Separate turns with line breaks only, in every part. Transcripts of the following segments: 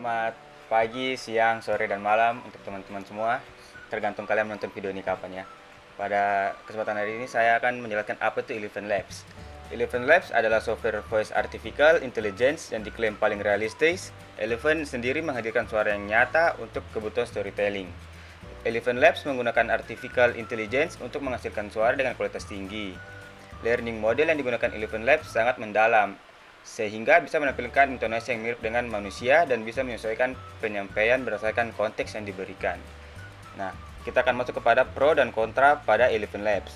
Selamat pagi, siang, sore, dan malam untuk teman-teman semua. Tergantung kalian menonton video ini kapan ya. Pada kesempatan hari ini saya akan menjelaskan apa itu Eleven Labs. Eleven Labs adalah software voice artificial intelligence yang diklaim paling realistis. Eleven sendiri menghadirkan suara yang nyata untuk kebutuhan storytelling. Eleven Labs menggunakan artificial intelligence untuk menghasilkan suara dengan kualitas tinggi. Learning model yang digunakan Eleven Labs sangat mendalam, sehingga bisa menampilkan intonasi yang mirip dengan manusia dan bisa menyesuaikan penyampaian berdasarkan konteks yang diberikan. Nah, kita akan masuk kepada pro dan kontra pada Eleven Labs.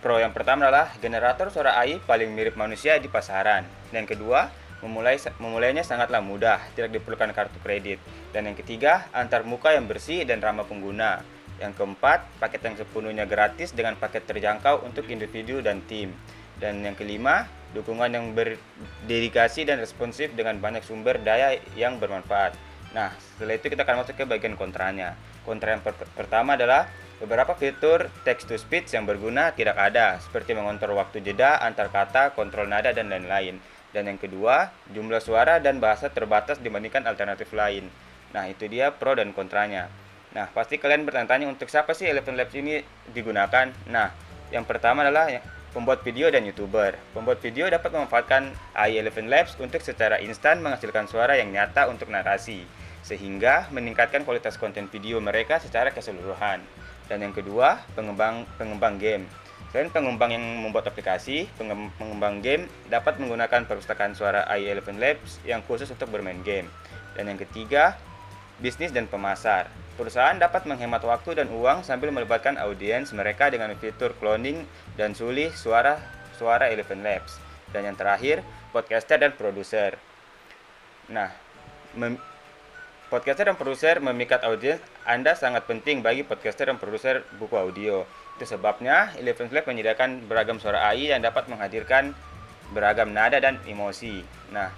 Pro yang pertama adalah generator suara AI paling mirip manusia di pasaran. Dan yang kedua, memulainya sangatlah mudah, tidak diperlukan kartu kredit. Dan yang ketiga, antar muka yang bersih dan ramah pengguna. Yang keempat, paket yang sepenuhnya gratis dengan paket terjangkau untuk individu dan tim. Dan yang kelima, dukungan yang berdedikasi dan responsif dengan banyak sumber daya yang bermanfaat. Nah, setelah itu kita akan masuk ke bagian kontranya. Kontra yang pertama adalah beberapa fitur text to speech yang berguna tidak ada, seperti mengontrol waktu jeda antar kata, kontrol nada, dan lain-lain. Dan yang kedua, jumlah suara dan bahasa terbatas dibandingkan alternatif lain. Nah, itu dia pro dan kontranya. Nah, pasti kalian bertanya-tanya untuk siapa sih Eleven Labs ini digunakan? Nah, yang pertama adalah pembuat video dan YouTuber. Pembuat video dapat memanfaatkan AI Eleven Labs untuk secara instan menghasilkan suara yang nyata untuk narasi, sehingga meningkatkan kualitas konten video mereka secara keseluruhan. Dan yang kedua, pengembang game. Selain pengembang yang membuat aplikasi, pengembang game dapat menggunakan perpustakaan suara AI Eleven Labs yang khusus untuk bermain game. Dan yang ketiga, bisnis dan pemasar. Perusahaan dapat menghemat waktu dan uang sambil melibatkan audiens mereka dengan fitur cloning dan sulih suara Eleven Labs. Dan yang terakhir, podcaster dan produser. Nah, podcaster dan produser memikat audiens Anda sangat penting bagi podcaster dan produser buku audio. Itu sebabnya Eleven Labs menyediakan beragam suara AI yang dapat menghadirkan beragam nada dan emosi. Nah,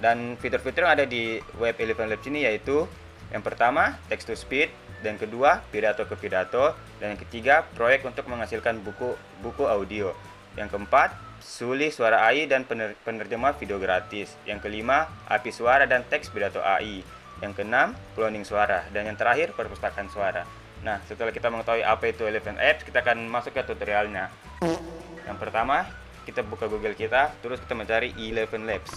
dan fitur-fitur yang ada di web Eleven Labs ini yaitu yang pertama, text to speech, dan kedua, pidato ke pidato, dan yang ketiga, proyek untuk menghasilkan buku audio. Yang keempat, sulih suara AI dan penerjemah video gratis. Yang kelima, API suara dan teks pidato AI. Yang keenam, cloning suara, dan yang terakhir, perpustakaan suara. Nah, setelah kita mengetahui apa itu Eleven Apps, kita akan masuk ke tutorialnya. Yang pertama, kita buka Google kita, terus kita mencari Eleven Labs.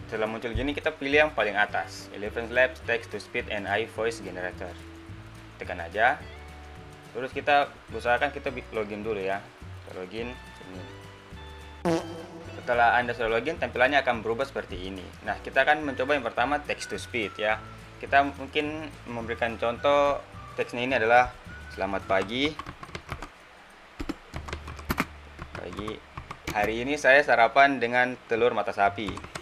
Setelah muncul gini, kita pilih yang paling atas, Eleven Labs Text to Speech and AI Voice Generator. Tekan aja. Terus kita usahakan kita login dulu ya. Kita login sini. Setelah Anda sudah login, tampilannya akan berubah seperti ini. Nah, kita akan mencoba yang pertama text to speech ya. Kita mungkin memberikan contoh teksnya ini adalah selamat pagi. Hari ini saya sarapan dengan telur mata sapi.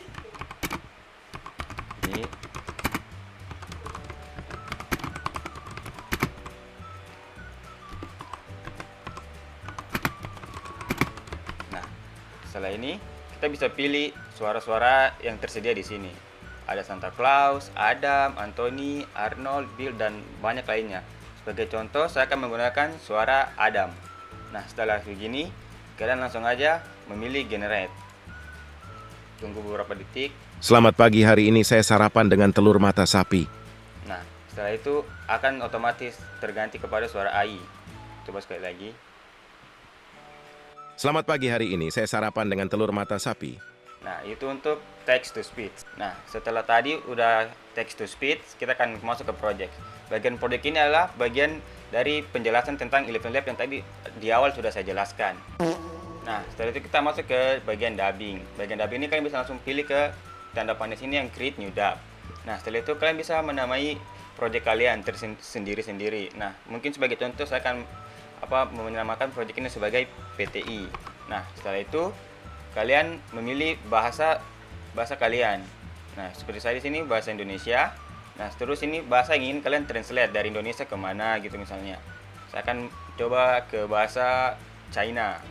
Nah, setelah ini kita bisa pilih suara-suara yang tersedia di sini. Ada Santa Claus, Adam, Anthony, Arnold, Bill, dan banyak lainnya. Sebagai contoh, saya akan menggunakan suara Adam. Nah, setelah begini, kalian langsung aja memilih generate. Tunggu beberapa detik.
Selamat pagi, hari ini saya sarapan dengan telur mata sapi.
Nah, setelah itu akan otomatis terganti kepada suara AI. Coba sekali lagi.
Selamat pagi, hari ini saya sarapan dengan telur mata sapi.
Nah, itu untuk text to speech. Nah, setelah tadi udah text to speech, kita akan masuk ke project. Bagian project ini adalah bagian dari penjelasan tentang Eleven Labs yang tadi di awal sudah saya jelaskan. Nah, setelah itu kita masuk ke bagian dubbing. Bagian dubbing ini kalian bisa langsung pilih ke tanda panah sini yang create new dub. Nah, setelah itu kalian bisa menamai project kalian sendiri-sendiri. Nah, mungkin sebagai contoh saya akan menamakan project ini sebagai PTI. Nah, setelah itu kalian memilih bahasa kalian. Nah, seperti saya di sini bahasa Indonesia. Nah, terus ini bahasa yang ingin kalian translate dari Indonesia ke mana gitu misalnya. Saya akan coba ke bahasa China.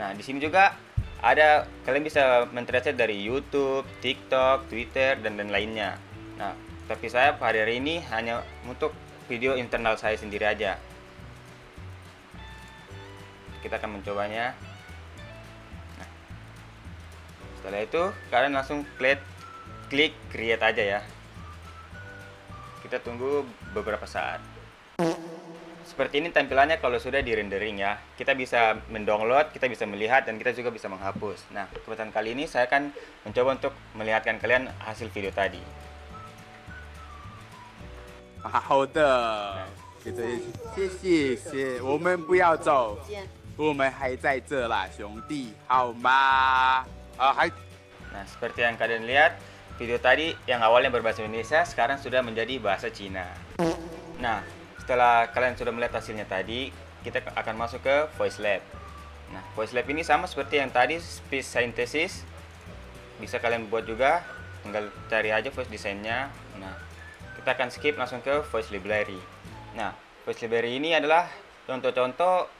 Nah, di sini juga ada, kalian bisa mentranslate dari YouTube, TikTok, Twitter, dan lainnya. Nah, tapi saya pada hari ini hanya untuk video internal saya sendiri aja. Kita akan mencobanya. Nah, Setelah itu kalian langsung klik create aja ya. Kita tunggu beberapa saat. Seperti ini tampilannya kalau sudah di rendering ya. Kita bisa mendownload, kita bisa melihat, dan kita juga bisa menghapus. Nah, kesempatan kali ini saya akan mencoba untuk melihatkan kalian hasil video tadi.
好的，给这些，谢谢，我们不要走，我们还在这啦，兄弟，好吗？还
Nah, seperti yang kalian lihat, video tadi yang awalnya berbahasa Indonesia sekarang sudah menjadi bahasa Cina. Nah, setelah kalian sudah melihat hasilnya tadi, kita akan masuk ke Voice Lab. Nah, Voice Lab ini sama seperti yang tadi, Speech Synthesis. Bisa kalian buat juga, tinggal cari aja voice desainnya. Nah, kita akan skip langsung ke Voice Library. Nah, Voice Library ini adalah contoh-contoh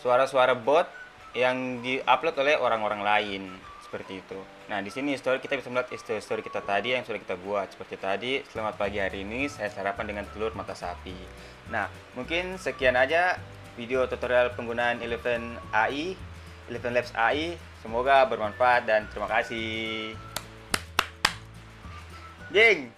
suara-suara bot yang diupload oleh orang-orang lain. Seperti itu. Nah, di sini story kita bisa melihat story kita tadi yang sudah kita buat. Seperti tadi, selamat pagi hari ini saya sarapan dengan telur mata sapi. Nah, mungkin sekian aja video tutorial penggunaan Eleven Labs AI. Semoga bermanfaat dan terima kasih. Jeng!